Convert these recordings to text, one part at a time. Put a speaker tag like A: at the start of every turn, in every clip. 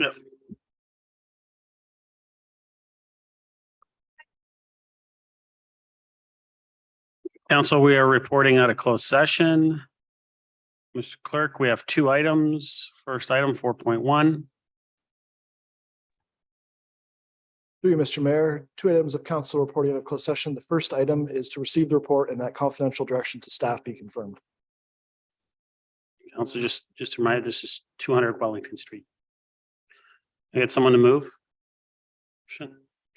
A: Yep. Council, we are reporting out of closed session. Mr. Clerk, we have two items. First item, 4.1.
B: Through you, Mr. Mayor, two items of council reporting out of closed session. The first item is to receive the report and that confidential direction to staff be confirmed.
A: Council, just a reminder, this is 200 Wellington Street. I get someone to move.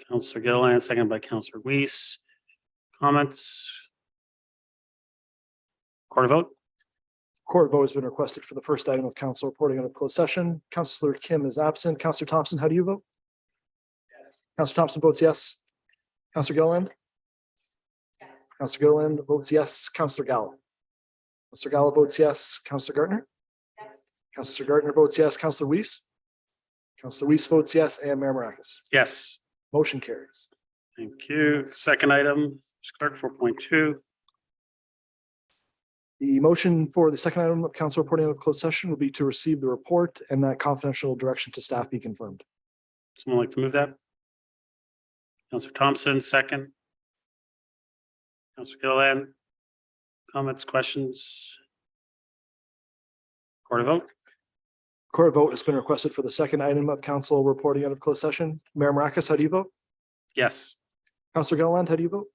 A: Councillor Gilliland, seconded by Councillor Weiss. Comments? Court vote?
B: Court vote has been requested for the first item of council reporting out of closed session. Councillor Kim is absent. Councillor Thompson, how do you vote?
C: Yes.
B: Councillor Thompson votes yes. Councillor Gilliland?
C: Yes.
B: Councillor Gilliland votes yes. Councillor Gallo? Councillor Gallo votes yes. Councillor Gardner?
C: Yes.
B: Councillor Gardner votes yes. Councillor Weiss? Councillor Weiss votes yes, and Mayor Maracus.
A: Yes.
B: Motion carries.
A: Thank you. Second item, Mr. Clerk, 4.2.
B: The motion for the second item of council reporting out of closed session will be to receive the report and that confidential direction to staff be confirmed.
A: Someone like to move that? Councillor Thompson, second. Councillor Gilliland. Comments, questions? Court vote?
B: Court vote has been requested for the second item of council reporting out of closed session. Mayor Maracus, how do you vote?
A: Yes.
B: Councillor Gilliland, how do you vote?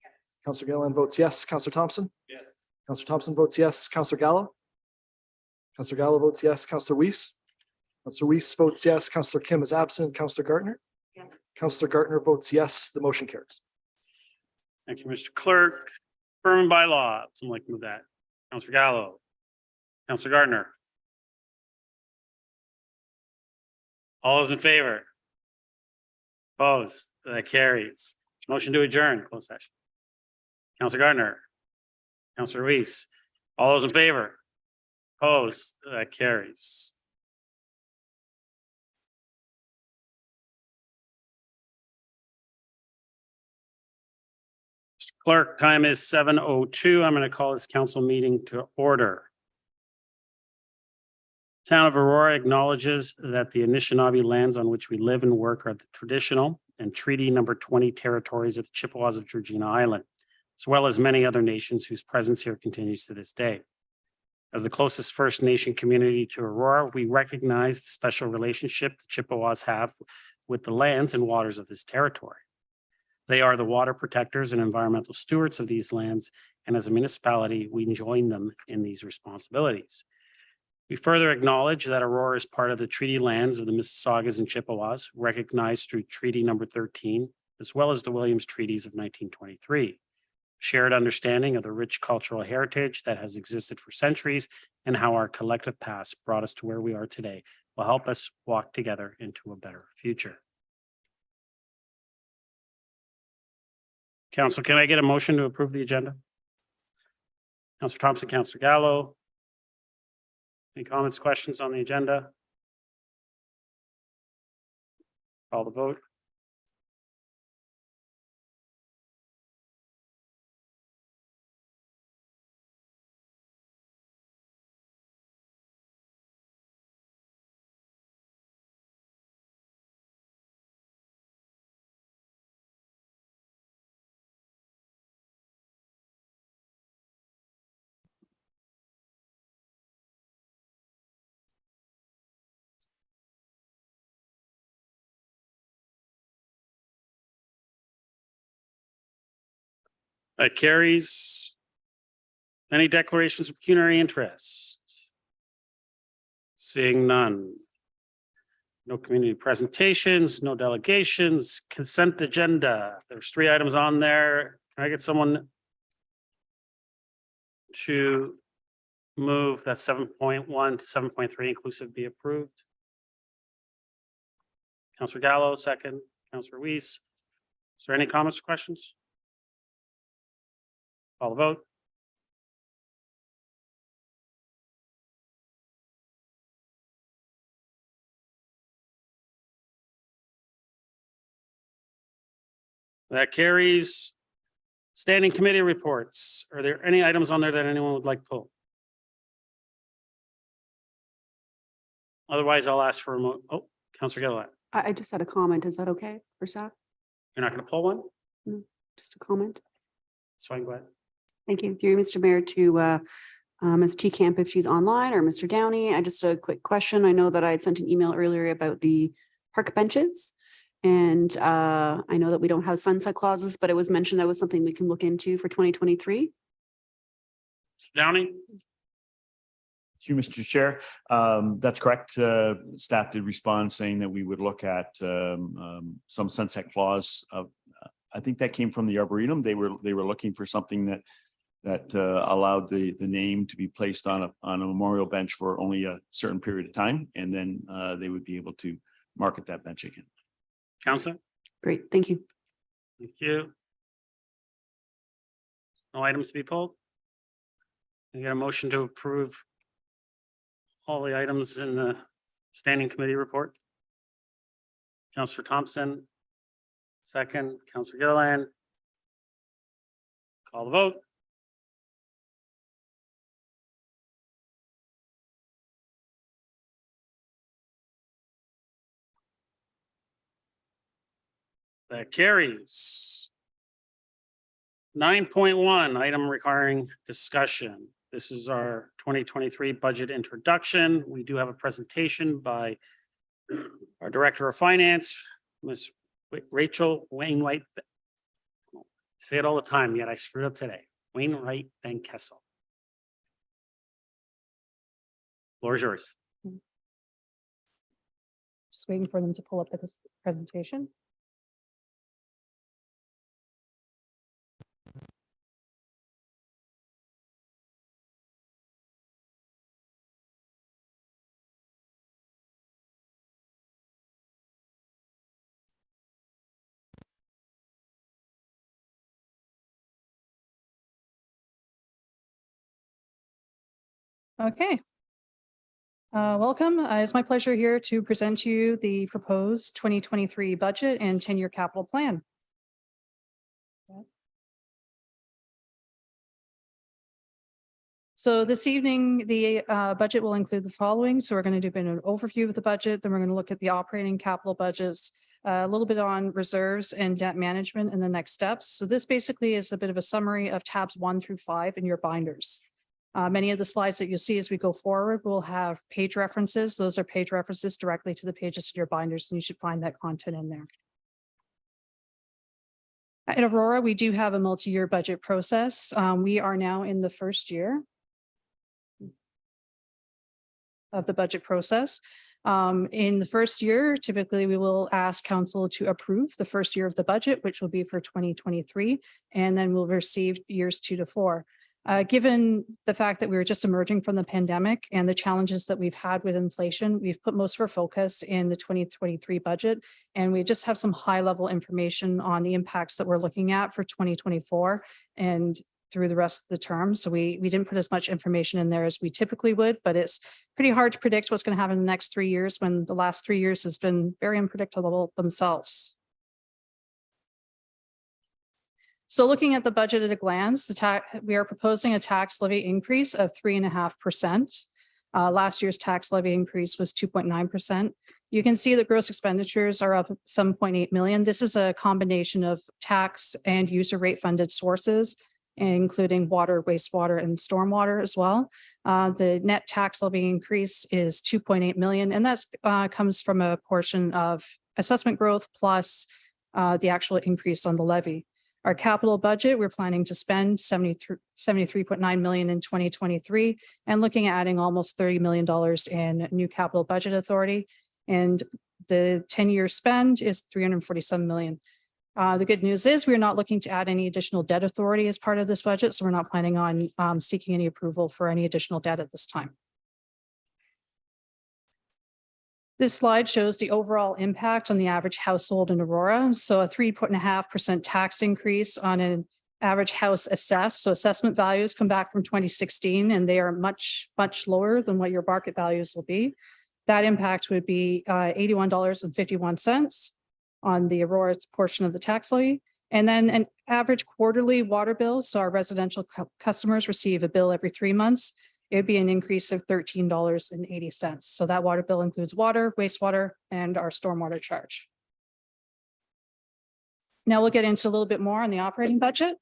C: Yes.
B: Councillor Gilliland votes yes. Councillor Thompson?
A: Yes.
B: Councillor Thompson votes yes. Councillor Gallo? Councillor Gallo votes yes. Councillor Weiss? Councillor Weiss votes yes. Councillor Kim is absent. Councillor Gardner?
C: Yes.
B: Councillor Gardner votes yes. The motion carries.
A: Thank you, Mr. Clerk. Affirmative by law. Someone like to move that? Councillor Gallo. Councillor Gardner. All those in favor? Opposed? That carries. Motion to adjourn, closed session. Councillor Gardner. Councillor Weiss. All those in favor? Opposed? That carries. Mr. Clerk, time is 7:02. I'm going to call this council meeting to order. Town of Aurora acknowledges that the Anishinaabe lands on which we live and work are the traditional and Treaty Number 20 territories of the Chippewas of Georgina Island, as well as many other nations whose presence here continues to this day. As the closest First Nation community to Aurora, we recognize the special relationship the Chippewas have with the lands and waters of this territory. They are the water protectors and environmental stewards of these lands, and as a municipality, we join them in these responsibilities. We further acknowledge that Aurora is part of the treaty lands of the Mississaugas and Chippewas, recognized through Treaty Number 13, as well as the Williams Treaties of 1923. Shared understanding of the rich cultural heritage that has existed for centuries and how our collective past brought us to where we are today will help us walk together into a better future. Council, can I get a motion to approve the agenda? Councillor Thompson, Councillor Gallo. Any comments, questions on the agenda? Call the vote. That carries. Any declarations of pecuniary interest? Seeing none. No community presentations, no delegations, consent agenda. There's 3 items on there. Can I get someone to move that 7.1 to 7.3 inclusive be approved? Councillor Gallo, second. Councillor Weiss. Is there any comments or questions? Call the vote. That carries. Standing committee reports. Are there any items on there that anyone would like to pull? Otherwise, I'll ask for Councillor Gilliland,
D: I just had a comment. Is that okay for staff?
A: you're not going to pull one?
D: Just a comment.
A: It's fine, go ahead.
D: Thank you. Through Mr. Mayor to Ms. T Camp if she's online, or Mr. Downey. I just a quick question. I know that I had sent an email earlier about the park benches. And I know that we don't have sunset clauses, but it was mentioned that was something we can look into for 2023.
A: Mr. Downey?
E: Thank you, Mr. Chair. That's correct. Staff did respond saying that we would look at some sunset clause. I think that came from the Arboretum. They were looking for something that allowed the name to be placed on a memorial bench for only a certain period of time, and then they would be able to market that bench again.
A: Councillor?
D: Great. Thank you.
A: Thank you. No items to be pulled? You got a motion to approve all the items in the standing committee report? Councillor Thompson. Second, Councillor Gilliland. Call the vote. That carries. 9.1, item requiring discussion. This is our 2023 budget introduction. We do have a presentation by our Director of Finance, Ms. Rachel Wainwright. Say it all the time, yet I screwed up today. Wainwright Van Kessel. Floor is yours.
F: Just waiting for them to pull up the presentation. Okay. Welcome. It's my pleasure here to present to you the proposed 2023 budget and 10-year capital plan. So this evening, the budget will include the following. So we're going to do an overview of the budget, then we're going to look at the operating capital budgets, a little bit on reserves and debt management and the next steps. So this basically is a bit of a summary of tabs 1 through 5 in your binders. Many of the slides that you'll see as we go forward will have page references. Those are page references directly to the pages in your binders, and you should find that content in there. At Aurora, we do have a multi-year budget process. We are now in the first year of the budget process. In the first year, typically we will ask council to approve the first year of the budget, which will be for 2023, and then we'll receive years 2 to 4. Given the fact that we were just emerging from the pandemic and the challenges that we've had with inflation, we've put most of our focus in the 2023 budget, and we just have some high level information on the impacts that we're looking at for 2024 and through the rest of the term. So we didn't put as much information in there as we typically would, but it's pretty hard to predict what's going to happen in the next 3 years when the last 3 years has been very unpredictable themselves. So looking at the budget at a glance, we are proposing a tax levy increase of 3.5%. Last year's tax levy increase was 2.9%. You can see that gross expenditures are up 7.8 million. This is a combination of tax and user rate funded sources, including water, wastewater, and stormwater as well. The net tax levy increase is 2.8 million, and that comes from a portion of assessment growth plus the actual increase on the levy. Our capital budget, we're planning to spend 73.9 million in 2023 and looking at adding almost $30 million in new capital budget authority. And the 10-year spend is 347 million. The good news is we're not looking to add any additional debt authority as part of this budget. So we're not planning on seeking any approval for any additional debt at this time. This slide shows the overall impact on the average household in Aurora. So a 3.5% tax increase on an average house assessed. So assessment values come back from 2016 and they are much, much lower than what your market values will be. That impact would be $81.51 on the Aurora portion of the tax levy. And then an average quarterly water bill. So our residential customers receive a bill every 3 months. it would be an increase of $13.80. So that water bill includes water, wastewater, and our stormwater charge. Now we'll get into a little bit more on the operating budget.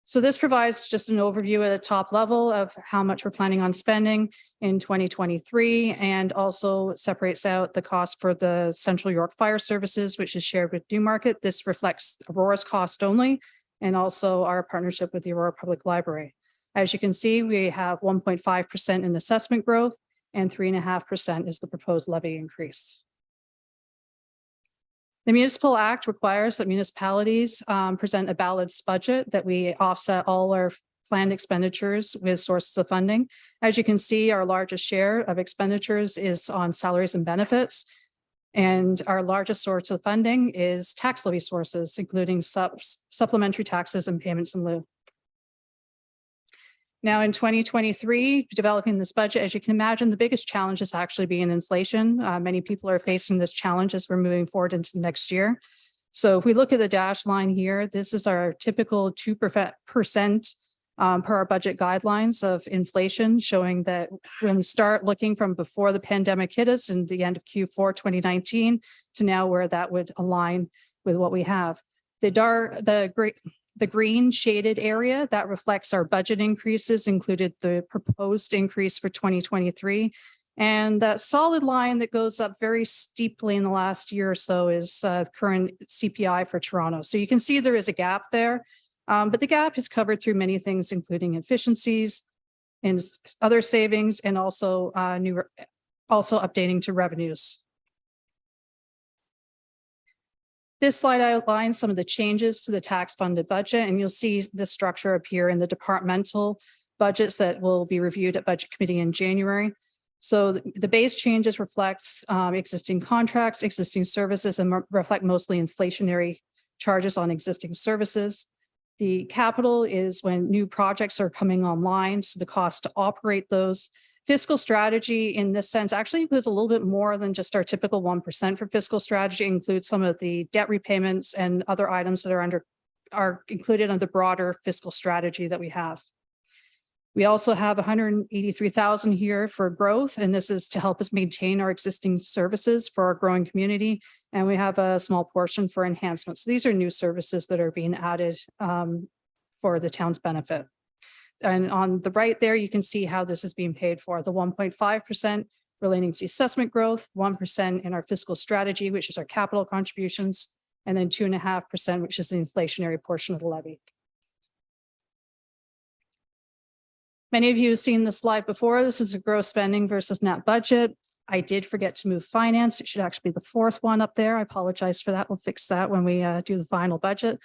F: So this provides just an overview at a top level of how much we're planning on spending in 2023, and also separates out the cost for the Central York Fire Services, which is shared with Newmarket. This reflects Aurora's cost only, and also our partnership with the Aurora Public Library. As you can see, we have 1.5% in assessment growth, and 3.5% is the proposed levy increase. The Municipal Act requires that municipalities present a balanced budget, that we offset all our planned expenditures with sources of funding. As you can see, our largest share of expenditures is on salaries and benefits. And our largest source of funding is tax levy sources, including supplementary taxes and payments in lieu. Now, in 2023, developing this budget, as you can imagine, the biggest challenge is actually being inflation. Many people are facing this challenge as we're moving forward into next year. So if we look at the dashed line here, this is our typical 2% per our budget guidelines of inflation, showing that when we start looking from before the pandemic hit us in the end of Q4 2019 to now, where that would align with what we have. The green shaded area that reflects our budget increases included the proposed increase for 2023. And that solid line that goes up very steeply in the last year or so is current CPI for Toronto. So you can see there is a gap there, but the gap is covered through many things, including efficiencies and other savings, and also updating to revenues. This slide outlines some of the changes to the tax funded budget, and you'll see the structure appear in the departmental budgets that will be reviewed at Budget Committee in January. So the base changes reflect existing contracts, existing services, and reflect mostly inflationary charges on existing services. The capital is when new projects are coming online, so the cost to operate those. Fiscal strategy in this sense actually includes a little bit more than just our typical 1% for fiscal strategy. It includes some of the debt repayments and other items that are included under the broader fiscal strategy that we have. We also have 183,000 here for growth, and this is to help us maintain our existing services for our growing community. And we have a small portion for enhancements. So these are new services that are being added for the town's benefit. And on the right there, you can see how this is being paid for. The 1.5% relating to assessment growth, 1% in our fiscal strategy, which is our capital contributions, and then 2.5%, which is the inflationary portion of the levy. Many of you have seen this slide before. This is a gross spending versus net budget. I did forget to move finance. It should actually be the fourth one up there. I apologize for that. We'll fix that when we do the final budget.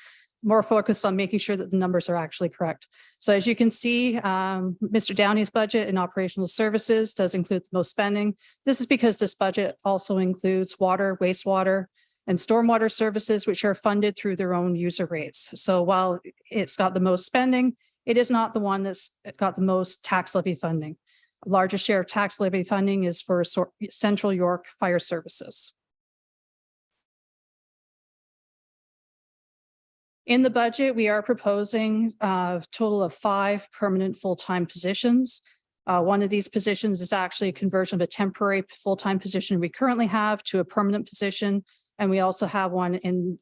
F: More focused on making sure that the numbers are actually correct. So as you can see, Mr. Downey's budget in operational services does include the most spending. This is because this budget also includes water, wastewater, and stormwater services, which are funded through their own user rates. So while it's got the most spending, it is not the one that's got the most tax levy funding. The largest share of tax levy funding is for Central York Fire Services. In the budget, we are proposing a total of 5 permanent full-time positions. One of these positions is actually a conversion of a temporary full-time position we currently have to a permanent position. And we also have one in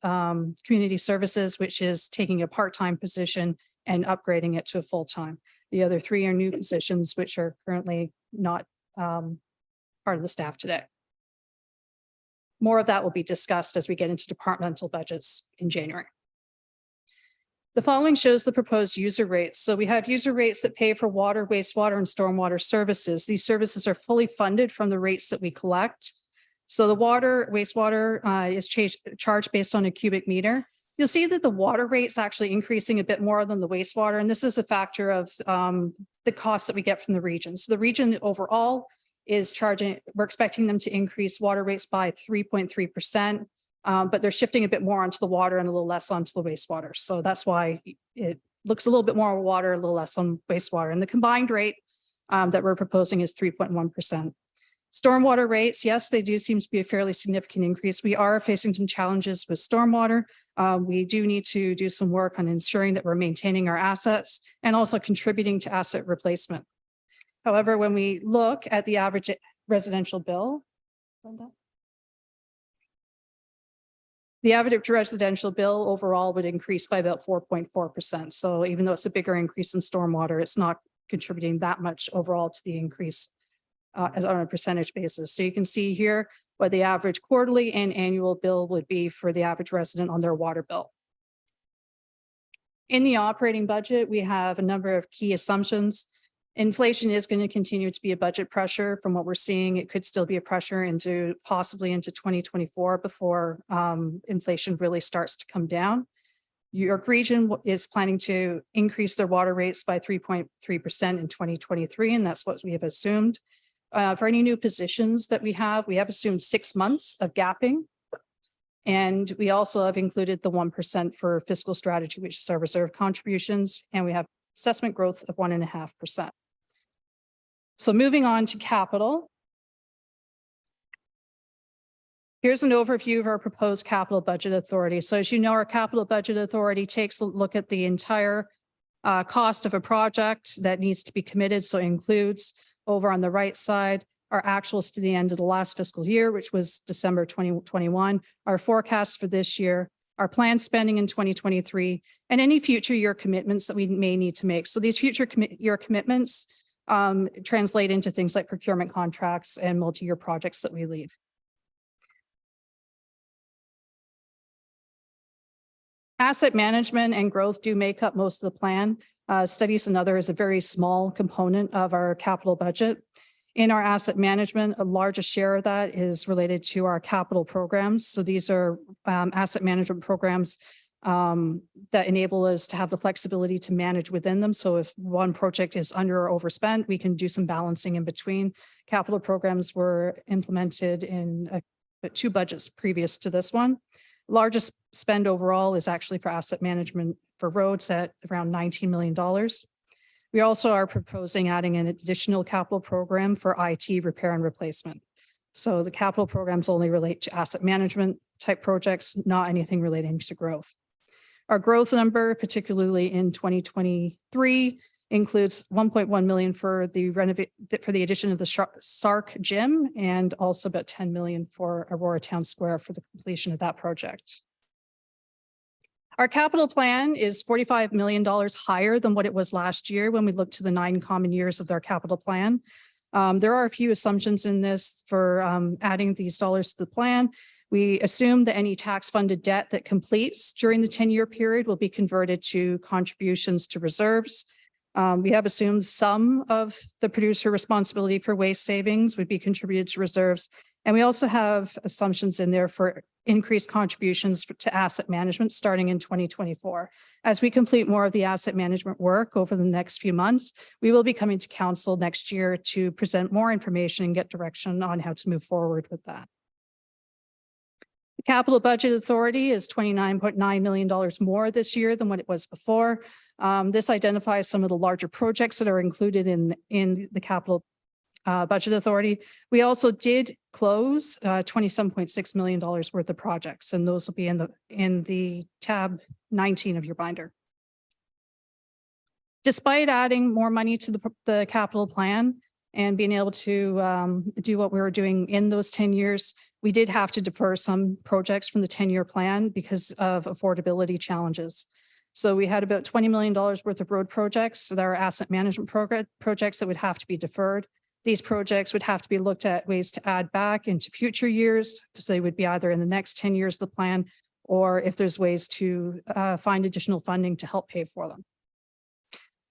F: community services, which is taking a part-time position and upgrading it to a full-time. The other 3 are new positions, which are currently not part of the staff today. More of that will be discussed as we get into departmental budgets in January. The following shows the proposed user rates. So we have user rates that pay for water, wastewater, and stormwater services. These services are fully funded from the rates that we collect. So the water, wastewater is charged based on a cubic meter. You'll see that the water rate's actually increasing a bit more than the wastewater. And this is a factor of the costs that we get from the region. So the region overall is charging, we're expecting them to increase water rates by 3.3%. But they're shifting a bit more onto the water and a little less onto the wastewater. So that's why it looks a little bit more water, a little less on wastewater. And the combined rate that we're proposing is 3.1%. Stormwater rates, yes, they do seem to be a fairly significant increase. We are facing some challenges with stormwater. We do need to do some work on ensuring that we're maintaining our assets and also contributing to asset replacement. However, when we look at the average residential bill, the average residential bill overall would increase by about 4.4%. So even though it's a bigger increase in stormwater, it's not contributing that much overall to the increase as on a percentage basis. So you can see here what the average quarterly and annual bill would be for the average resident on their water bill. In the operating budget, we have a number of key assumptions. Inflation is going to continue to be a budget pressure. From what we're seeing, it could still be a pressure into possibly into 2024 before inflation really starts to come down. York Region is planning to increase their water rates by 3.3% in 2023, and that's what we have assumed. For any new positions that we have assumed 6 months of gapping. And we also have included the 1% for fiscal strategy, which is our reserve contributions, and we have assessment growth of 1.5%. So moving on to capital. Here's an overview of our proposed capital budget authority. So as you know, our capital budget authority takes a look at the entire cost of a project that needs to be committed. So it includes over on the right side, our actuals to the end of the last fiscal year, which was December 2021, our forecast for this year, our planned spending in 2023, and any future year commitments that we may need to make. So these future year commitments translate into things like procurement contracts and multi-year projects that we lead. Asset management and growth do make up most of the plan. Studies and other is a very small component of our capital budget. In our asset management, a largest share of that is related to our capital programs. So these are asset management programs that enable us to have the flexibility to manage within them. So if one project is under or overspent, we can do some balancing in between. Capital programs were implemented in 2 budgets previous to this one. Largest spend overall is actually for asset management for roads at around $19 million. We also are proposing adding an additional capital program for IT repair and replacement. So the capital programs only relate to asset management type projects, not anything relating to growth. Our growth number, particularly in 2023, includes 1.1 million for the addition of the SARC gym, and also about 10 million for Aurora Town Square for the completion of that project. Our capital plan is $45 million higher than what it was last year when we looked to the 9 common years of our capital plan. There are a few assumptions in this for adding these dollars to the plan. We assume that any tax-funded debt that completes during the 10-year period will be converted to contributions to reserves. We have assumed some of the producer responsibility for waste savings would be contributed to reserves. And we also have assumptions in there for increased contributions to asset management starting in 2024. As we complete more of the asset management work over the next few months, we will be coming to council next year to present more information and get direction on how to move forward with that. The Capital Budget Authority is $29.9 million more this year than what it was before. This identifies some of the larger projects that are included in the Capital Budget Authority. We also did close $27.6 million worth of projects, and those will be in the tab 19 of your binder. Despite adding more money to the capital plan and being able to do what we were doing in those 10 years, we did have to defer some projects from the 10-year plan because of affordability challenges. So we had about $20 million worth of road projects. So there are asset management projects that would have to be deferred. These projects would have to be looked at ways to add back into future years. So they would be either in the next 10 years of the plan, or if there's ways to find additional funding to help pay for them.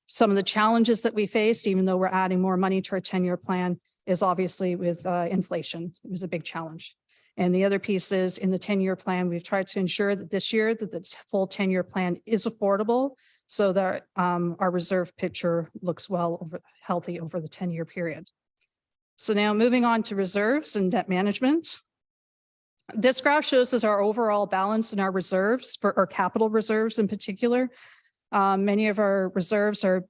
F: Some of the challenges that we faced, even though we're adding more money to our 10-year plan, is obviously with inflation. It was a big challenge. And the other piece is in the 10-year plan, we've tried to ensure that this year that the full 10-year plan is affordable so that our reserve picture looks healthy over the 10-year period. So now moving on to reserves and debt management. This graph shows us our overall balance in our reserves for our capital reserves in particular. Many of our reserves are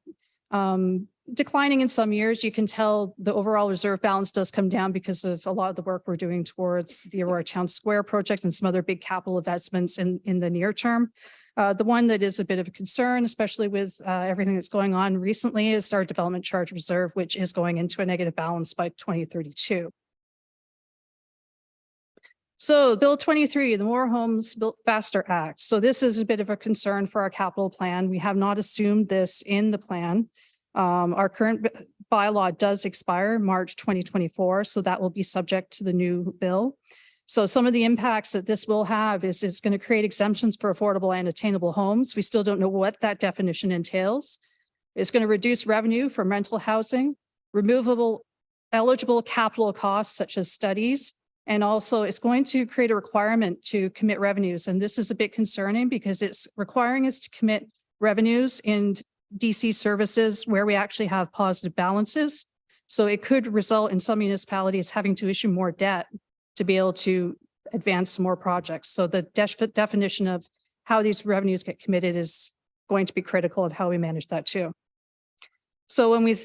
F: declining in some years. You can tell the overall reserve balance does come down because of a lot of the work we're doing towards the Aurora Town Square project and some other big capital investments in the near term. The one that is a bit of a concern, especially with everything that's going on recently, is our development charge reserve, which is going into a negative balance by 2032. So Bill 23, the More Homes Built Faster Act. So this is a bit of a concern for our capital plan. We have not assumed this in the plan. Our current bylaw does expire March 2024, so that will be subject to the new bill. So some of the impacts that this will have is it's going to create exemptions for affordable and attainable homes. We still don't know what that definition entails. It's going to reduce revenue from rental housing, removable eligible capital costs such as studies, and also it's going to create a requirement to commit revenues. And this is a bit concerning because it's requiring us to commit revenues in DC services where we actually have positive balances. So it could result in some municipalities having to issue more debt to be able to advance more projects. So the definition of how these revenues get committed is going to be critical of how we manage that too. So when we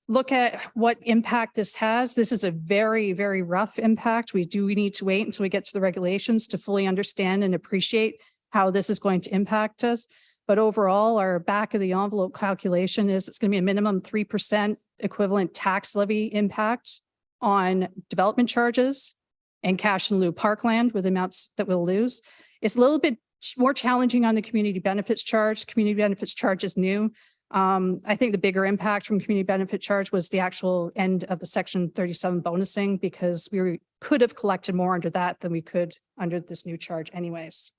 F: look at what impact this has, this is a very, very rough impact. We need to wait until we get to the regulations to fully understand and appreciate how this is going to impact us. But overall, our back of the envelope calculation is it's going to be a minimum 3% equivalent tax levy impact on development charges and cash in lieu parkland with amounts that we'll lose. It's a little bit more challenging on the community benefits charge. Community benefits charge is new. I think the bigger impact from community benefit charge was the actual end of the Section 37 bonusing, because we could have collected more under that than we could under this new charge anyways.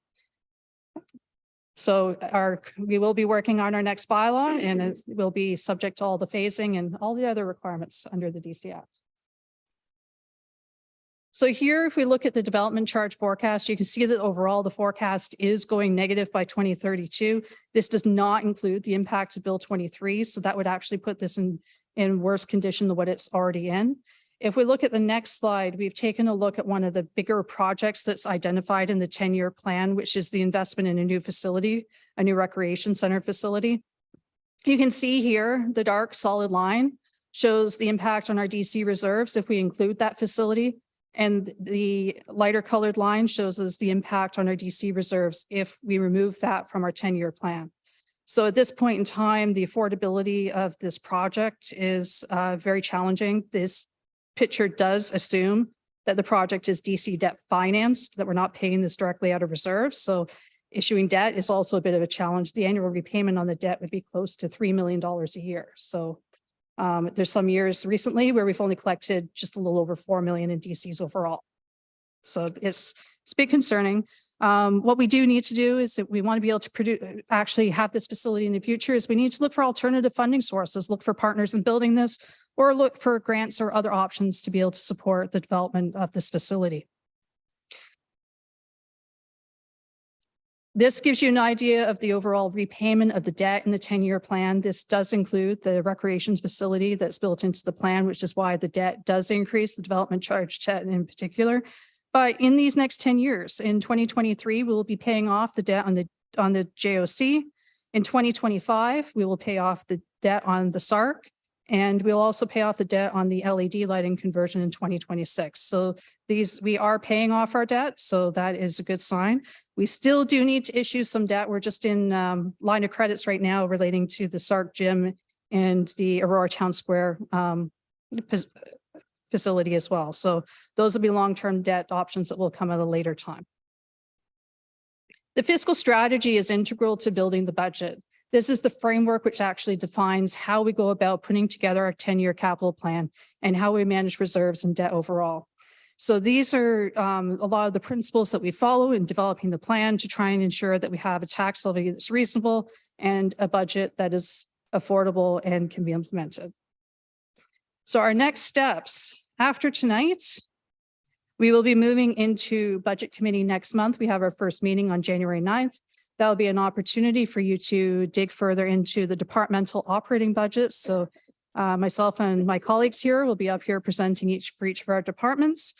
F: So we will be working on our next bylaw, and it will be subject to all the phasing and all the other requirements under the DC Act. So here, if we look at the development charge forecast, you can see that overall the forecast is going negative by 2032. This does not include the impact of Bill 23. So that would actually put this in worse condition than what it's already in. If we look at the next slide, we've taken a look at one of the bigger projects that's identified in the 10-year plan, which is the investment in a new facility, a new recreation center facility. You can see here, the dark solid line shows the impact on our DC reserves if we include that facility. And the lighter colored line shows us the impact on our DC reserves if we remove that from our 10-year plan. So at this point in time, the affordability of this project is very challenging. This picture does assume that the project is DC debt financed, that we're not paying this directly out of reserves. So issuing debt is also a bit of a challenge. The annual repayment on the debt would be close to $3 million a year. So there's some years recently where we've only collected just a little over 4 million in DCs overall. So it's a bit concerning. What we do need to do is that we want to be able to actually have this facility in the future is we need to look for alternative funding sources, look for partners in building this, or look for grants or other options to be able to support the development of this facility. This gives you an idea of the overall repayment of the debt in the 10-year plan. This does include the recreations facility that's built into the plan, which is why the debt does increase, the development charge debt in particular. But in these next 10 years, in 2023, we will be paying off the debt on the JOC. In 2025, we will pay off the debt on the SARC, and we'll also pay off the debt on the LED lighting conversion in 2026. So we are paying off our debt, so that is a good sign. We still do need to issue some debt. We're just in line of credits right now relating to the SARC gym and the Aurora Town Square facility as well. So those will be long-term debt options that will come at a later time. The fiscal strategy is integral to building the budget. This is the framework which actually defines how we go about putting together our 10-year capital plan and how we manage reserves and debt overall. So these are a lot of the principles that we follow in developing the plan to try and ensure that we have a tax levy that's reasonable and a budget that is affordable and can be implemented. So our next steps after tonight, we will be moving into budget committee next month. We have our first meeting on January 9th. That'll be an opportunity for you to dig further into the departmental operating budgets. So myself and my colleagues here will be up here presenting for each of our departments.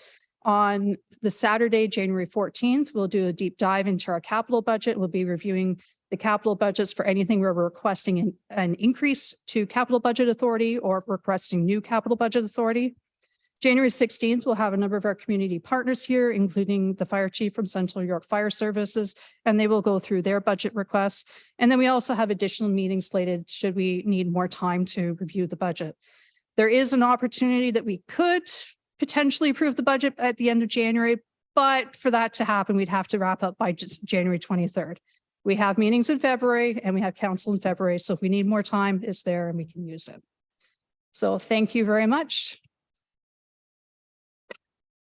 F: On the Saturday, January 14th, we'll do a deep dive into our capital budget. We'll be reviewing the capital budgets for anything where we're requesting an increase to capital budget authority or requesting new capital budget authority. January 16th, we'll have a number of our community partners here, including the fire chief from Central York Fire Services, and they will go through their budget requests. And then we also have additional meetings slated should we need more time to review the budget. There is an opportunity that we could potentially approve the budget at the end of January, but for that to happen, we'd have to wrap up by just January 23rd. We have meetings in February and we have council in February. So if we need more time, it's there and we can use it. So thank you very much.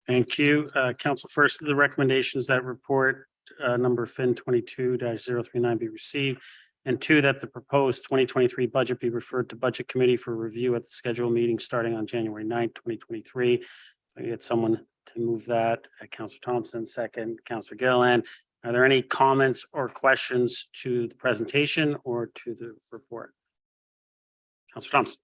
A: Thank you. Council, first, the recommendations that report number FIN 22-039 be received. And two, that the proposed 2023 budget be referred to Budget Committee for review at the scheduled meeting starting on January 9th, 2023. I get someone to move that. Councillor Thompson, second. Councillor Gilliland. Are there any comments or questions to the presentation or to the report? Councillor Thompson.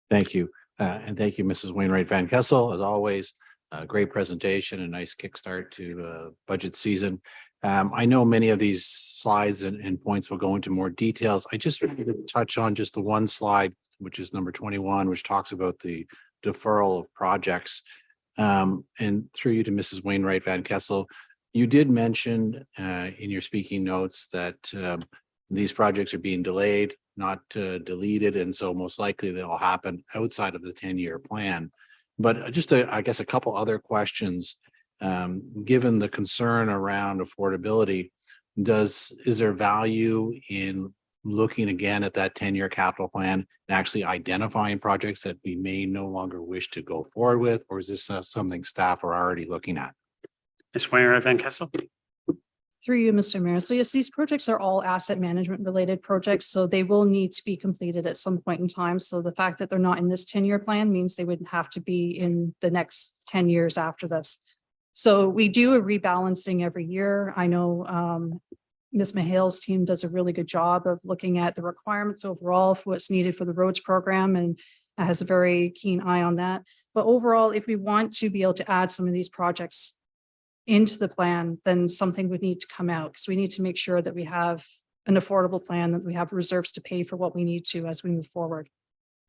G: Thank you. And thank you, Mrs. Wainwright Van Kessel, as always. A great presentation, a nice kickstart to budget season. I know many of these slides and points will go into more details. I just wanted to touch on just the one slide, which is number 21, which talks about the deferral of projects. And through you to Mrs. Wainwright Van Kessel, you did mention in your speaking notes that these projects are being delayed, not deleted, and so most likely they'll happen outside of the 10-year plan. But just I guess a couple other questions. Given the concern around affordability, is there value in looking again at that 10-year capital plan and actually identifying projects that we may no longer wish to go forward with, or is this something staff are already looking at?
A: Ms. Wainwright Van Kessel.
F: Through you, Mr. Mayor. So yes, these projects are all asset management related projects, so they will need to be completed at some point in time. So the fact that they're not in this 10-year plan means they would have to be in the next 10 years after this. So we do a rebalancing every year. I know Ms. Mahale's team does a really good job of looking at the requirements overall for what's needed for the roads program and has a very keen eye on that. But overall, if we want to be able to add some of these projects into the plan, then something would need to come out because we need to make sure that we have an affordable plan, that we have reserves to pay for what we need to as we move forward.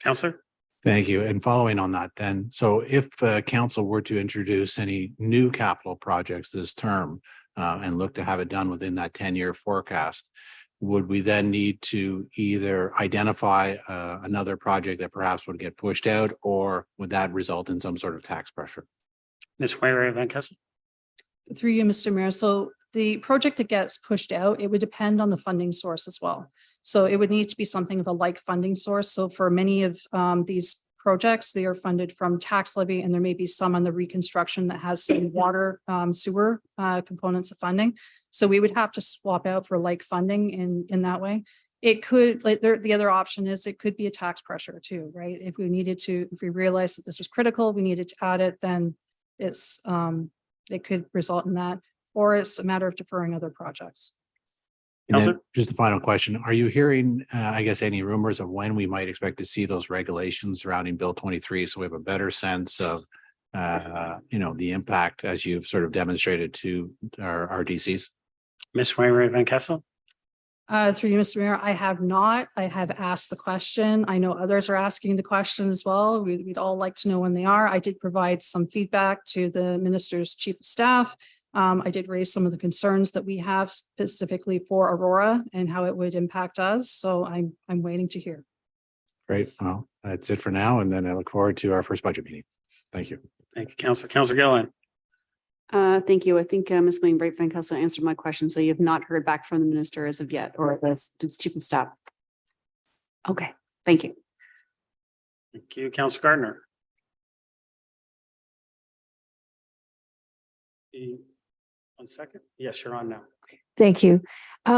A: Councillor.
G: Thank you. And following on that then, so if council were to introduce any new capital projects this term and look to have it done within that 10-year forecast, would we then need to either identify another project that perhaps would get pushed out, or would that result in some sort of tax pressure?
A: Ms. Wainwright Van Kessel.
F: Through you, Mr. Mayor. So the project that gets pushed out, it would depend on the funding source as well. So it would need to be something of a like funding source. So for many of these projects, they are funded from tax levy, and there may be some on the reconstruction that has some water sewer components of funding. So we would have to swap out for like funding in that way. It could, like the other option is it could be a tax pressure too, right? If we needed to, if we realized that this was critical, we needed to add it, then it's it could result in that, or it's a matter of deferring other projects.
G: And then just the final question, are you hearing, I guess, any rumors of when we might expect to see those regulations surrounding Bill 23? So we have a better sense of, the impact as you've sort of demonstrated to our DCs?
A: Ms. Wainwright Van Kessel.
F: Through you, Mr. Mayor, I have not. I have asked the question. I know others are asking the question as well. We'd all like to know when they are. I did provide some feedback to the minister's chief of staff. I did raise some of the concerns that we have specifically for Aurora and how it would impact us. So I'm waiting to hear.
G: Great. Well, that's it for now. And then I look forward to our first budget meeting. Thank you.
A: Thank you, Councillor. Councillor Gilliland.
D: Thank you. I think Ms. Wainwright Van Kessel answered my question. So you have not heard back from the minister as of yet, or the chief of staff. Okay, thank you.
A: Thank you, Councillor Gardner. One second. Yes, you're on now.
H: Thank you.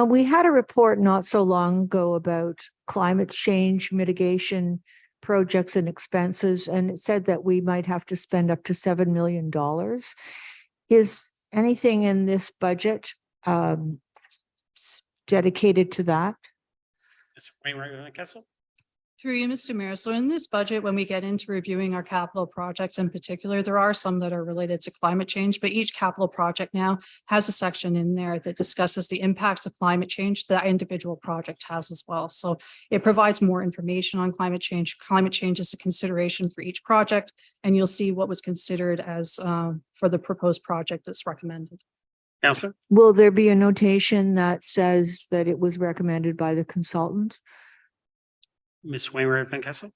H: We had a report not so long ago about climate change mitigation projects and expenses, and it said that we might have to spend up to $7 million. Is anything in this budget dedicated to that?
A: Ms. Wainwright Van Kessel.
F: Through you, Mr. Mayor. So in this budget, when we get into reviewing our capital projects in particular, there are some that are related to climate change, but each capital project now has a section in there that discusses the impacts of climate change that individual project has as well. So it provides more information on climate change. Climate change is a consideration for each project, and you'll see what was considered as for the proposed project that's recommended.
A: Counselor?
H: Will there be a notation that says that it was recommended by the consultant?
A: Ms. Wainwright Van Kessel?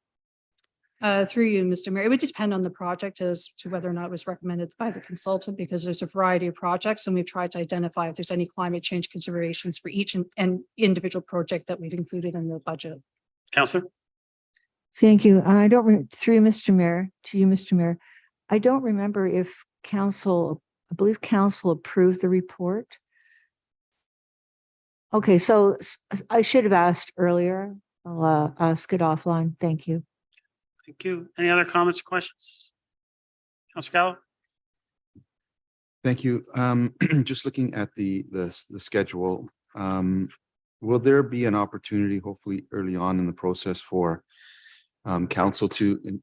F: Through you, Mr. Mayor, it would depend on the project as to whether or not it was recommended by the consultant, because there's a variety of projects and we've tried to identify if there's any climate change considerations for each and individual project that we've included in the budget.
A: Counselor?
H: Thank you. I don't, through Mr. Mayor, to you, Mr. Mayor, I don't remember if council, I believe council approved the report. Okay, so I should have asked earlier. I'll ask it offline. Thank you.
A: Thank you. Any other comments or questions? Counselor Gallo?
I: Thank you. Just looking at the schedule, will there be an opportunity, hopefully early on in the process, for council to,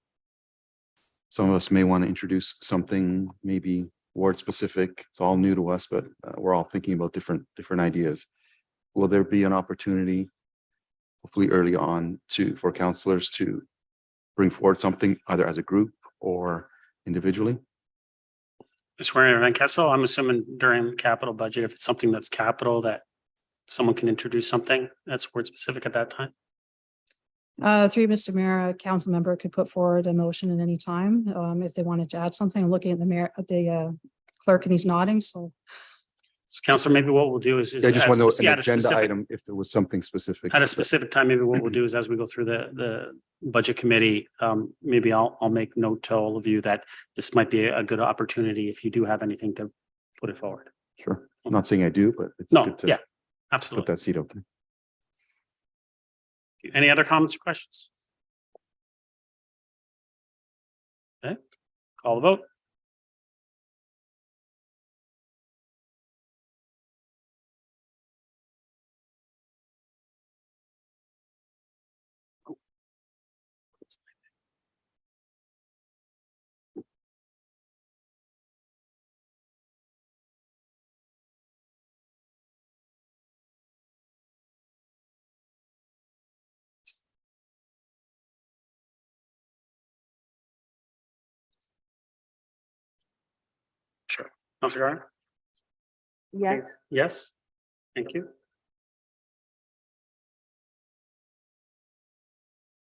I: some of us may want to introduce something maybe ward specific. It's all new to us, but we're all thinking about different ideas. Will there be an opportunity, hopefully early on, for councillors to bring forward something either as a group or individually?
A: Ms. Wainwright Van Kessel, I'm assuming during capital budget, if it's something that's capital, that someone can introduce something that's word specific at that time.
F: Through Mr. Mayor, a council member could put forward a motion at any time if they wanted to add something. I'm looking at the mayor, the clerk, and he's nodding. So,
A: Councillor, maybe what we'll do is
I: I just want to know an
A: at a
I: agenda
A: specific-
I: item if there was something specific.
A: At a specific time, maybe what we'll do is as we go through the budget committee, maybe I'll make note to all of you that this might be a good opportunity if you do have anything to put it forward.
I: Sure. I'm not saying I do, but it's
A: No,
I: good to
A: yeah,
I: put
A: absolutely.
I: that seat out there.
A: Any other comments or questions? Okay, call the vote. Sure. Councillor Garner?
H: Yes.
A: Yes, thank you.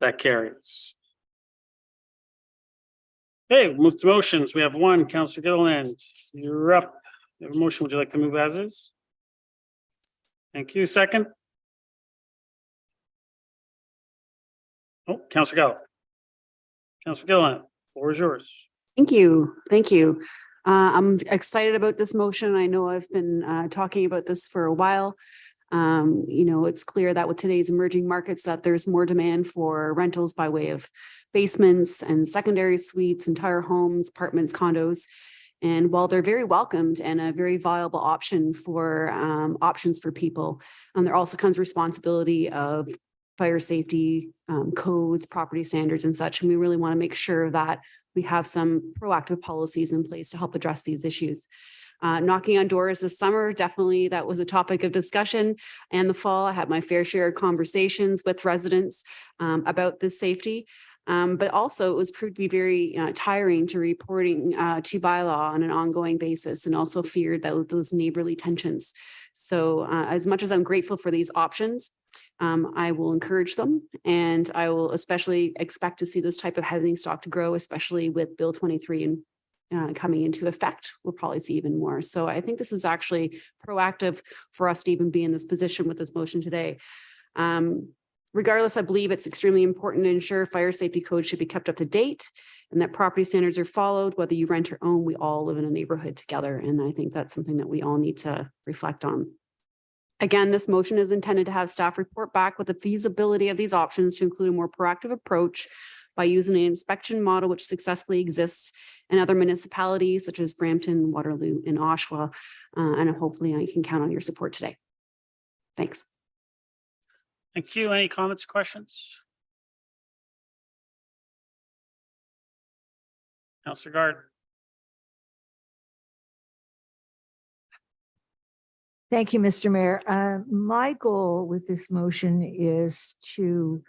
A: That carries. Okay, we'll move to motions. We have one, Councillor Gilliland, you're up. You have a motion, would you like to move as is? Thank you, second. Oh, Councillor Gallo. Councillor Gilliland, floor is yours.
D: Thank you. Thank you. I'm excited about this motion. I know I've been talking about this for a while. It's clear that with today's emerging markets that there's more demand for rentals by way of basements and secondary suites, entire homes, apartments, condos. And while they're very welcomed and a very viable option for options for people, there also comes responsibility of fire safety codes, property standards and such. And we really want to make sure that we have some proactive policies in place to help address these issues. Knocking on doors this summer, definitely that was a topic of discussion. And the fall, I had my fair share of conversations with residents about this safety. But also it was proved to be very tiring to reporting to bylaw on an ongoing basis, and also feared that those neighborly tensions. So as much as I'm grateful for these options, I will encourage them, and I will especially expect to see this type of housing stock to grow, especially with Bill 23 and coming into effect. We'll probably see even more. So I think this is actually proactive for us to even be in this position with this motion today. Regardless, I believe it's extremely important to ensure fire safety codes should be kept up to date and that property standards are followed. Whether you rent or own, we all live in a neighborhood together. And I think that's something that we all need to reflect on. Again, this motion is intended to have staff report back with the feasibility of these options to include a more proactive approach by using an inspection model which successfully exists in other municipalities such as Brampton, Waterloo, and Oshawa. And hopefully I can count on your support today. Thanks.
A: Thank you. Any comments, questions? Counselor Guard.
H: Thank you, Mr. Mayor. My goal with this motion is to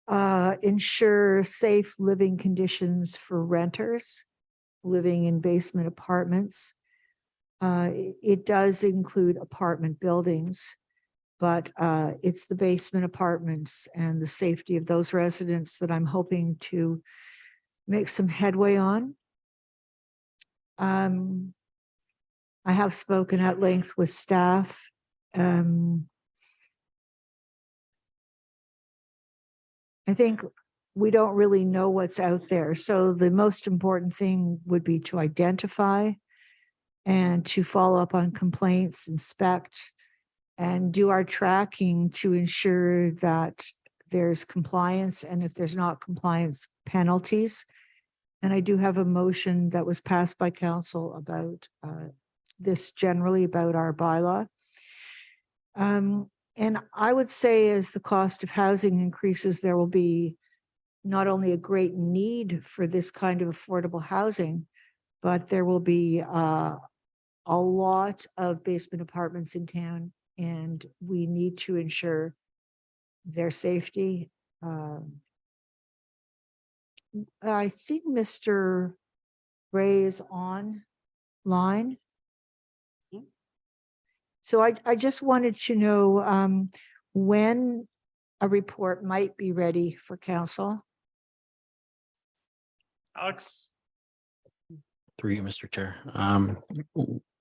H: ensure safe living conditions for renters living in basement apartments. It does include apartment buildings, but it's the basement apartments and the safety of those residents that I'm hoping to make some headway on. I have spoken at length with staff. I think we don't really know what's out there. So the most important thing would be to identify and to follow up on complaints, inspect, and do our tracking to ensure that there's compliance, and if there's not compliance, penalties. And I do have a motion that was passed by council about this generally about our bylaw. And I would say as the cost of housing increases, there will be not only a great need for this kind of affordable housing, but there will be a lot of basement apartments in town, and we need to ensure their safety. I think Mr. Ray is online. So I just wanted to know when a report might be ready for council.
A: Alex.
J: Through you, Mr. Chair.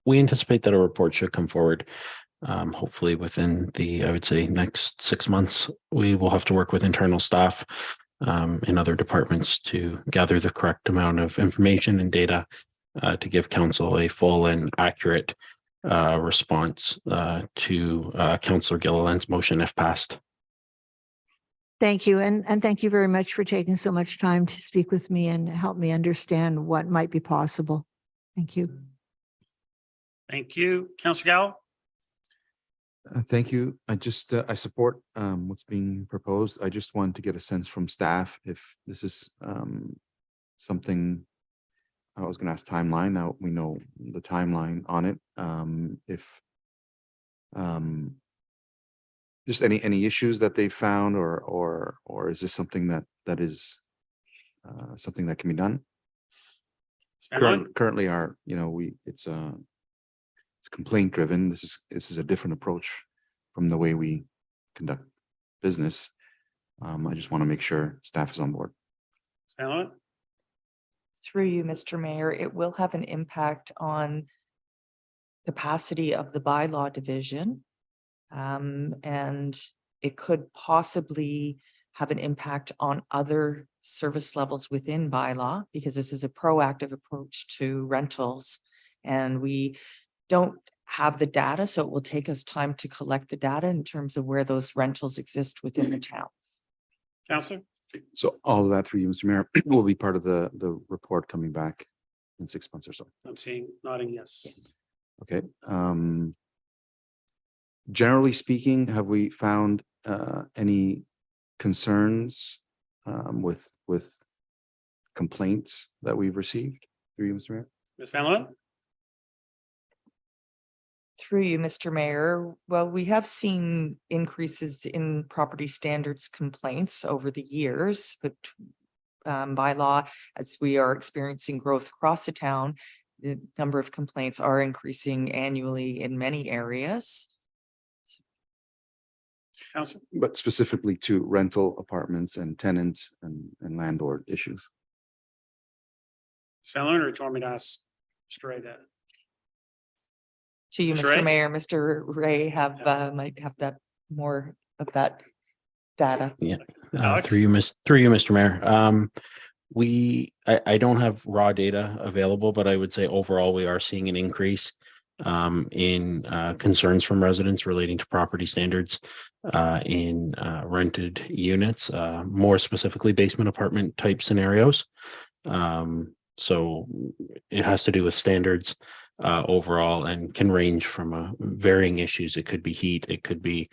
J: We anticipate that a report should come forward, hopefully within the, I would say, next 6 months. We will have to work with internal staff in other departments to gather the correct amount of information and data to give council a full and accurate response to Councillor Gilliland's motion if passed.
H: Thank you. And thank you very much for taking so much time to speak with me and help me understand what might be possible. Thank you.
A: Thank you. Counselor Gallo.
I: Thank you. I support what's being proposed. I just wanted to get a sense from staff if this is something. I was going to ask timeline. Now we know the timeline on it. If just any issues that they found, or is this something that is something that can be done? Currently, it's complaint driven. This is a different approach from the way we conduct business. I just want to make sure staff is on board.
K: Through you, Mr. Mayor, it will have an impact on capacity of the bylaw division. And it could possibly have an impact on other service levels within bylaw, because this is a proactive approach to rentals. And we don't have the data, so it will take us time to collect the data in terms of where those rentals exist within the town.
A: Counselor.
I: So all of that through you, Mr. Mayor, will be part of the report coming back in 6 months or so.
A: I'm seeing nodding yes.
K: Yes.
I: Okay. Generally speaking, have we found any concerns with complaints that we've received through you, Mr. Mayor?
A: Ms. Van Leeuwen.
K: Through you, Mr. Mayor. Well, we have seen increases in property standards complaints over the years, but by law, as we are experiencing growth across the town, the number of complaints are increasing annually in many areas.
A: Counselor.
I: But specifically to rental apartments and tenant and landlord issues.
A: Ms. Van Leeuwen, or do you want me to ask Mr. Ray that?
K: To you,
A: Mr. Ray?
K: Mr. Mayor, Mr. Ray might have that more of that data.
J: Yeah.
A: Alex?
J: Through you, Mr. Mayor. I don't have raw data available, but I would say overall we are seeing an increase in concerns from residents relating to property standards in rented units, more specifically basement apartment type scenarios. So it has to do with standards overall, and can range from varying issues. It could be heat, it could be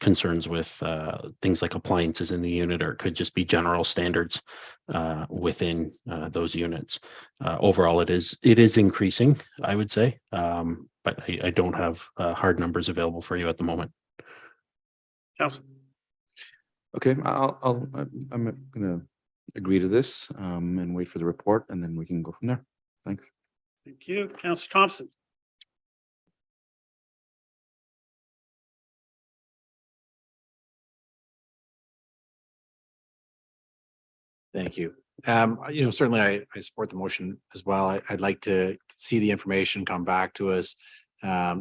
J: concerns with things like appliances in the unit, or it could just be general standards within those units. Overall, it is increasing, I would say, but I don't have hard numbers available for you at the moment.
A: Council.
I: Okay, I'm gonna agree to this and wait for the report, and then we can go from there. Thanks.
A: Thank you. Councillor Thompson.
G: Thank you. Certainly I support the motion as well. I'd like to see the information come back to us.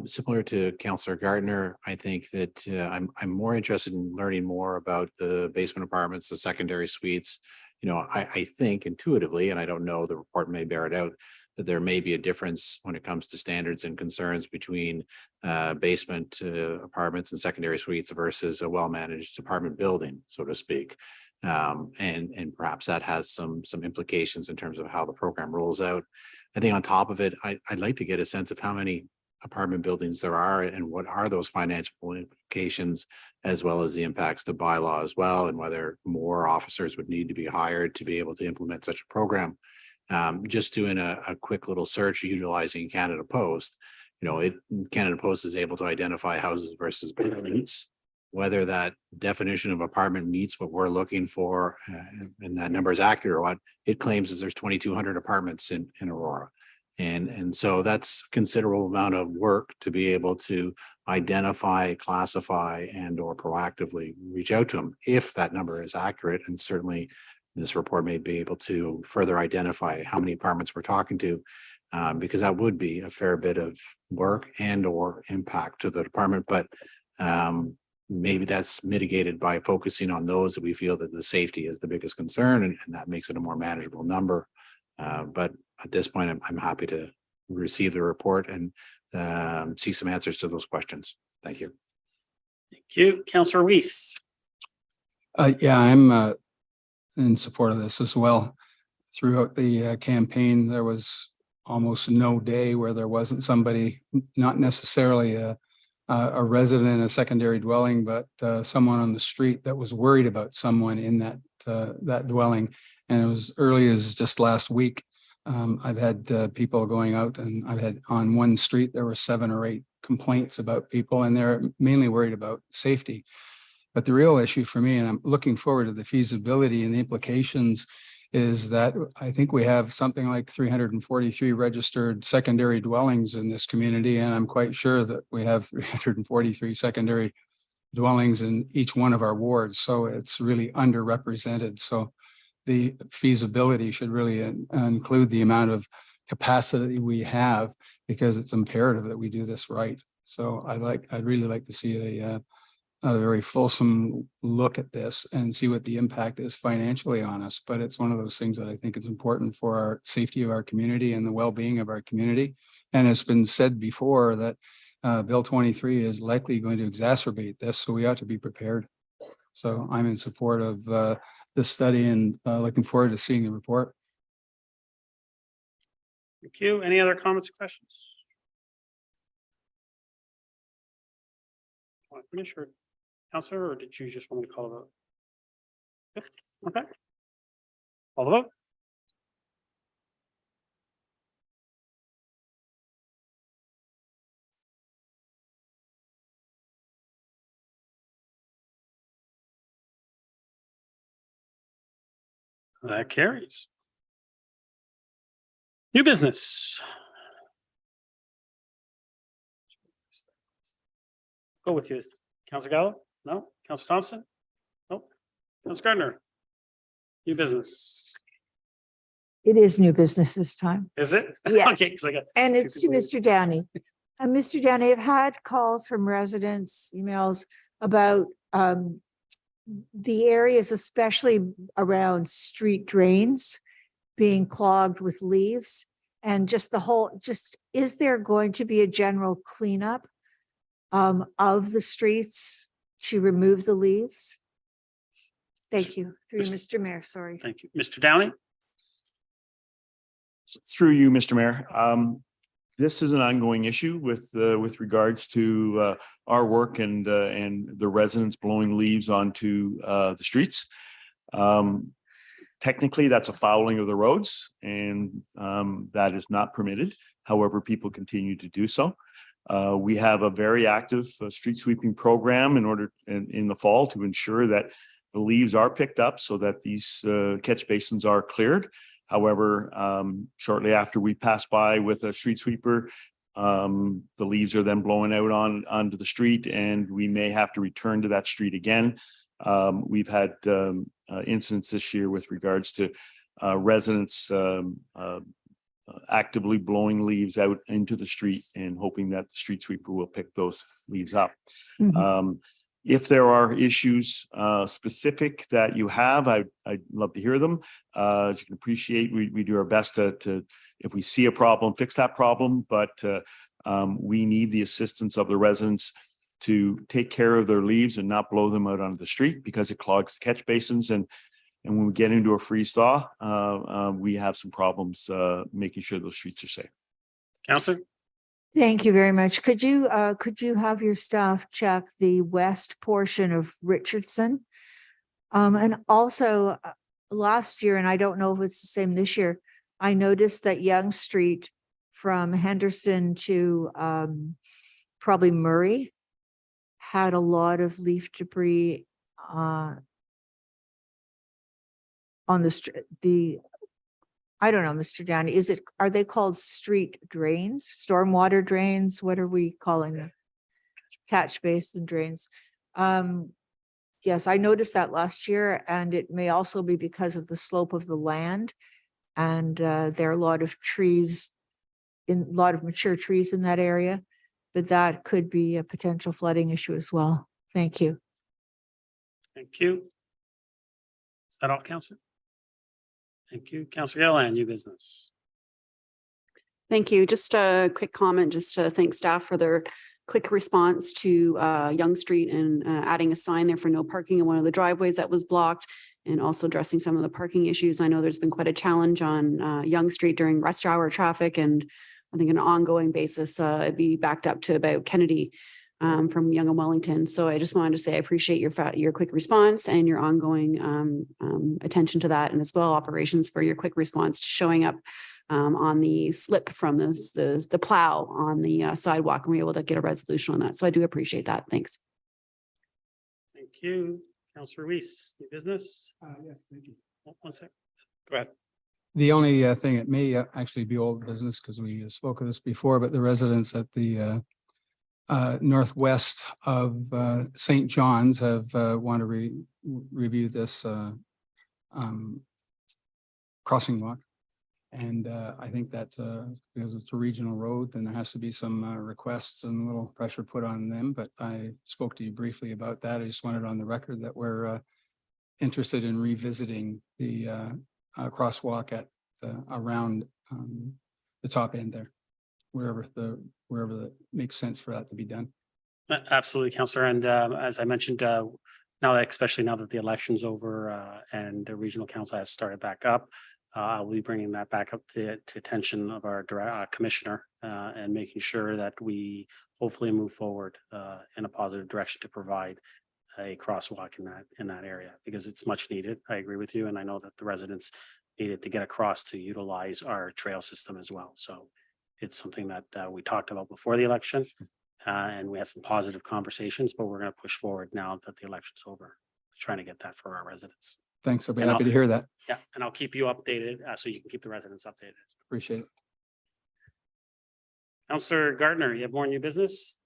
G: Similar to Councillor Gardner, I think that I'm more interested in learning more about the basement apartments, the secondary suites. I think intuitively, and I don't know, the report may bear it out, that there may be a difference when it comes to standards and concerns between basement apartments and secondary suites versus a well-managed apartment building, so to speak. And perhaps that has some implications in terms of how the program rolls out. I think on top of it, I'd like to get a sense of how many apartment buildings there are and what are those financial implications, as well as the impacts to bylaw as well, and whether more officers would need to be hired to be able to implement such a program. Just doing a quick little search utilizing Canada Post, Canada Post is able to identify houses versus buildings. Whether that definition of apartment meets what we're looking for and that number is accurate or what, it claims that there's 2,200 apartments in Aurora. And so that's a considerable amount of work to be able to identify, classify, and or proactively reach out to them if that number is accurate. And certainly this report may be able to further identify how many apartments we're talking to, because that would be a fair bit of work and or impact to the department. But maybe that's mitigated by focusing on those that we feel that the safety is the biggest concern, and that makes it a more manageable number. But at this point, I'm happy to receive the report and see some answers to those questions. Thank you.
A: Thank you. Councillor Weiss.
L: Yeah, I'm in support of this as well. Throughout the campaign, there was almost no day where there wasn't somebody, not necessarily a resident in a secondary dwelling, but someone on the street that was worried about someone in that dwelling. And it was early as just last week. I've had people going out, and I've had on one street, there were 7 or 8 complaints about people, and they're mainly worried about safety. But the real issue for me, and I'm looking forward to the feasibility and the implications, is that I think we have something like 343 registered secondary dwellings in this community. And I'm quite sure that we have 343 secondary dwellings in each one of our wards. So it's really underrepresented. So the feasibility should really include the amount of capacity we have, because it's imperative that we do this right. So I'd really like to see a very fulsome look at this and see what the impact is financially on us. But it's one of those things that I think is important for our safety of our community and the well-being of our community. And it's been said before that Bill 23 is likely going to exacerbate this, so we ought to be prepared. So I'm in support of this study and looking forward to seeing the report.
A: Thank you. Any other comments or questions? Want to finish, or Councillor, or did you just want me to call a vote? Yep. Okay. Call the vote. That carries. New business. Go with you. Councillor Gallo? No? Councillor Thompson? Nope. Councillor Gardner? New business.
H: It is new business this time.
A: Is it?
H: Yes.
A: Okay, 'cause I got
H: And
A: two
H: it's to
A: people.
H: Mr. Downey. Mr. Downey, I've had calls from residents, emails about the areas, especially around street drains being clogged with leaves, and just is there going to be a general cleanup of the streets to remove the leaves? Thank you. Through Mr. Mayor, sorry.
A: Thank you. Mr. Downey?
E: Through you, Mr. Mayor. this is an ongoing issue with regards to our work and the residents blowing leaves onto the streets. Technically, that's a fouling of the roads, and that is not permitted. However, people continue to do so. We have a very active street sweeping program in the fall to ensure that the leaves are picked up so that these catch basins are cleared. However, shortly after we pass by with a street sweeper, the leaves are then blowing out onto the street, and we may have to return to that street again. We've had incidents this year with regards to residents actively blowing leaves out into the street and hoping that the street sweeper will pick those leaves up. If there are issues specific that you have, I'd love to hear them. As you can appreciate, we do our best to if we see a problem, fix that problem, but we need the assistance of the residents to take care of their leaves and not blow them out onto the street because it clogs the catch basins. And when we get into a freeze thaw, we have some problems making sure those streets are safe.
A: Counselor?
H: Thank you very much. Could you have your staff check the west portion of Richardson? And also last year, and I don't know if it's the same this year, I noticed that Yonge Street from Henderson to probably Murray had a lot of leaf debris on the I don't know, Mr. Downey, are they called street drains, stormwater drains? What are we calling them? Catch basin drains. Yes, I noticed that last year, and it may also be because of the slope of the land. And there are a lot of mature trees in that area, but that could be a potential flooding issue as well. Thank you.
A: Thank you. Is that all, Counselor? Thank you. Counselor Gilliland, new business.
D: Thank you. Just a quick comment, just to thank staff for their quick response to Yonge Street and adding a sign there for no parking in one of the driveways that was blocked, and also addressing some of the parking issues. I know there's been quite a challenge on Yonge Street during rush hour traffic, and I think on an ongoing basis, it'd be backed up to about Kennedy from Yonge and Wellington. So I just wanted to say I appreciate your quick response and your ongoing attention to that, and as well operations for your quick response to showing up on the slip from the plow on the sidewalk, and we were able to get a resolution on that. So I do appreciate that. Thanks.
A: Thank you. Counselor Weiss, new business?
L: Yes, thank you.
A: One sec. Go ahead.
L: The only thing, it may actually be old business because we spoke of this before, but the residents at the northwest of St. John's have want to review this crossing walk. And I think that because it's a regional road, then there has to be some requests and a little pressure put on them. But I spoke to you briefly about that. I just wanted on the record that we're interested in revisiting the crosswalk at around the top end there, wherever that makes sense for that to be done.
A: Absolutely, Counselor. And as I mentioned, especially now that the election's over and the regional council has started back up, I'll be bringing that back up to attention of our commissioner and making sure that we hopefully move forward in a positive direction to provide a crosswalk in that area, because it's much needed. I agree with you, and I know that the residents needed to get across to utilize our trail system as well. So it's something that we talked about before the election, and we had some positive conversations, but we're going to push forward now that the election's over, trying to get that for our residents.
L: Thanks. I'll be happy to hear that.
A: Yeah, and I'll keep you updated so you can keep the residents updated.
L: Appreciate it.
A: Councillor Gardner, you have more new business?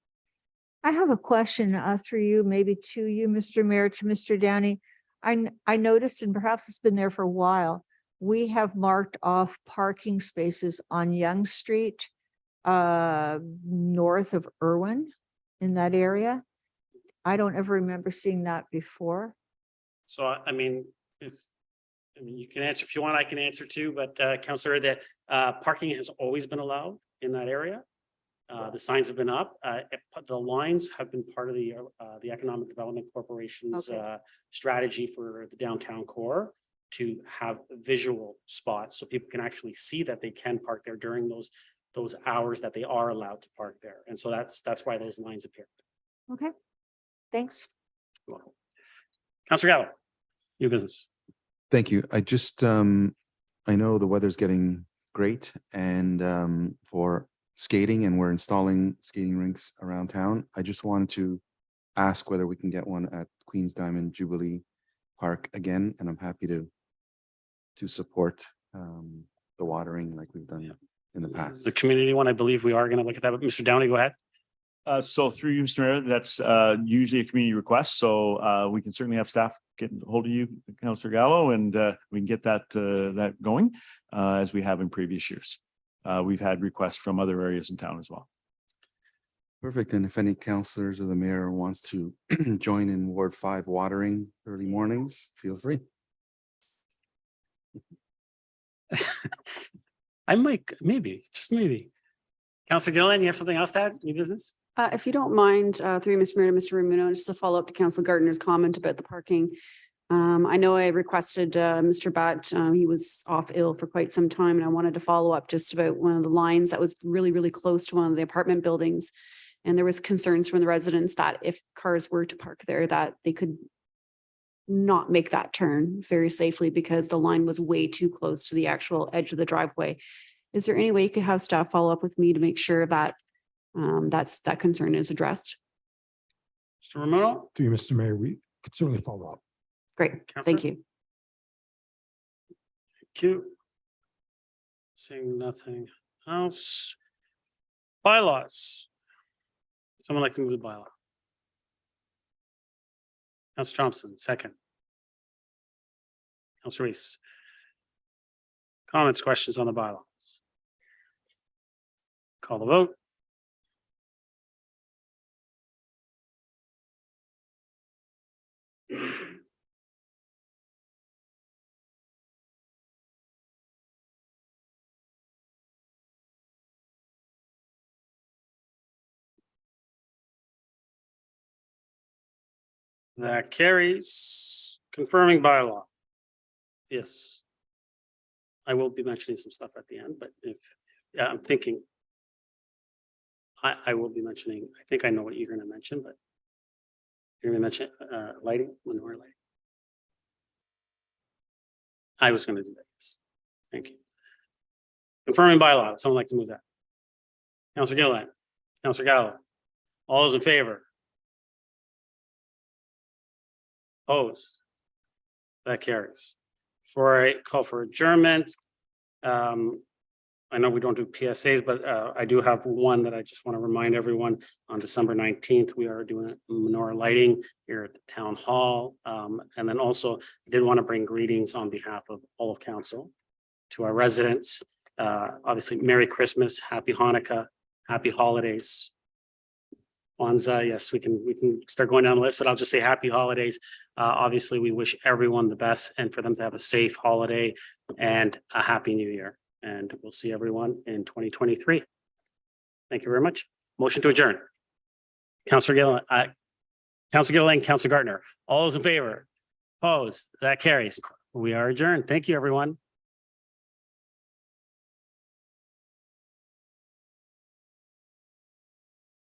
H: I have a question through you, maybe to you, Mr. Mayor, to Mr. Downey. I noticed, and perhaps it's been there for a while, we have marked off parking spaces on Yonge Street north of Irwin in that area. I don't ever remember seeing that before.
A: So, I mean, you can answer if you want, I can answer too, but Councillor, that parking has always been allowed in that area. The signs have been up. The lines have been part of the Economic Development Corporation's strategy for the downtown core to have visual spots so people can actually see that they can park there during those those hours that they are allowed to park there. And so that's why those lines appear.
H: Okay, thanks.
A: Councillor Gallo, new business.
I: Thank you. I just, I know the weather's getting great and for skating and we're installing skating rinks around town. I just wanted to ask whether we can get one at Queen's Diamond Jubilee Park again, and I'm happy to support the watering like we've done in the past.
A: The community one, I believe we are going to look at that, but Mr. Downey, go ahead.
E: So through you, Mr. Mayor, that's usually a community request, so we can certainly have staff get hold of you, Councillor Gallo, and we can get that going as we have in previous years. We've had requests from other areas in town as well.
I: Perfect. And if any councillors or the mayor wants to join in Ward 5 watering early mornings, feel free.
A: I might, maybe, just maybe. Councillor Gillen, you have something else to add? New business?
D: If you don't mind, through Mr. Mayor to Mr. Ramuno, just to follow up to Council Gardner's comment about the parking. I know I requested Mr. Batt, he was off ill for quite some time, and I wanted to follow up just about one of the lines that was really, really close to one of the apartment buildings. And there was concerns from the residents that if cars were to park there, that they could not make that turn very safely because the line was way too close to the actual edge of the driveway. Is there any way you could have staff follow up with me to make sure that that concern is addressed?
A: Mr. Ramuno?
M: Through you, Mr. Mayor, we could certainly follow up.
D: Great,
A: Councillor?
D: thank you.
A: Thank you. Seeing nothing else. Bylaws. Someone like to move the bylaw? Councillor Thompson, second. Councillor Reese. Comments, questions on the bylaws? Call the vote. That carries. Confirming bylaw. Yes. I will be mentioning some stuff at the end, but yeah, I'm thinking. I will be mentioning, I think I know what you're going to mention, but you're going to mention lighting, manure lighting. I was going to do that. Yes. Thank you. Confirming bylaw. Would someone like to move that? Councillor Gilliland, Councillor Gallo. All those in favor? Opposed? That carries. For a call for adjournment, I know we don't do PSAs, but I do have one that I just want to remind everyone. On December 19th, we are doing menorah lighting here at the town hall. And then also I did want to bring greetings on behalf of all of council to our residents. Obviously, Merry Christmas, Happy Hanukkah, Happy Holidays. Kwanzaa, yes, we can start going down the list, but I'll just say happy holidays. Obviously, we wish everyone the best and for them to have a safe holiday and a happy new year. And we'll see everyone in 2023. Thank you very much. Motion to adjourn. Councillor Gillen, Councillor Gardner, all those in favor? Opposed? That carries. We are adjourned. Thank you, everyone.